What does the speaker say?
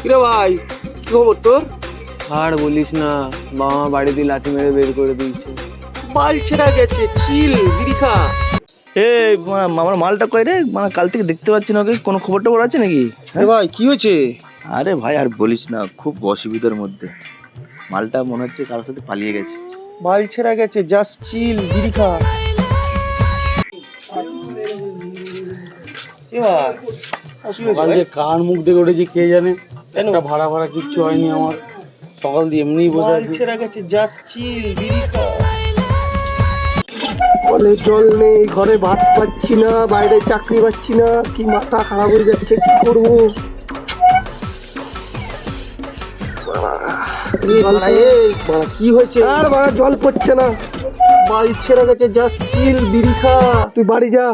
কিরে ভাই, কি খবর তোর? আর বলিস না, বাবা বাড়ি দিয়ে লাঠি মেরে বের করে দিয়েছে। বাল ছেড়া গেছে, চিল বিড়ি খা। আমার মালটা কই রে? মানে কাল থেকে দেখতে পাচ্ছি না, ওকে কোনো খবর টবর আছে নাকি? এ ভাই কি হয়েছে? আরে ভাই আর বলিস না, খুব অসুবিধার মধ্যে। মালটা মনে হচ্ছে কারোর সাথে পালিয়ে গেছে। বাল ছেড়া গেছে, জাস্ট চিল বিড়ি খা। এ ভাই সকাল দিয়ে কার মুখ দেখে উঠেছি কে জানে, একটা ভাড়া ভাড়া কিচ্ছু হয়নি আমার। সকাল দিয়ে এমনিই বসে বাল আছি। ছেড়া গেছে, জাস্ট চিল বিড়ি খা। কলে জল নেই, ঘরে ভাত পাচ্ছি না, বাইরে চাকরি পাচ্ছি না, কি মাথা খারাপ হয়ে যাচ্ছে, কি করবো? কি হয়েছে? আর বাড়া জল পড়ছে না, বাল ছেড়ে গেছে, জাস্ট চিল বিড়ি খা। তুই বাড়ি যা।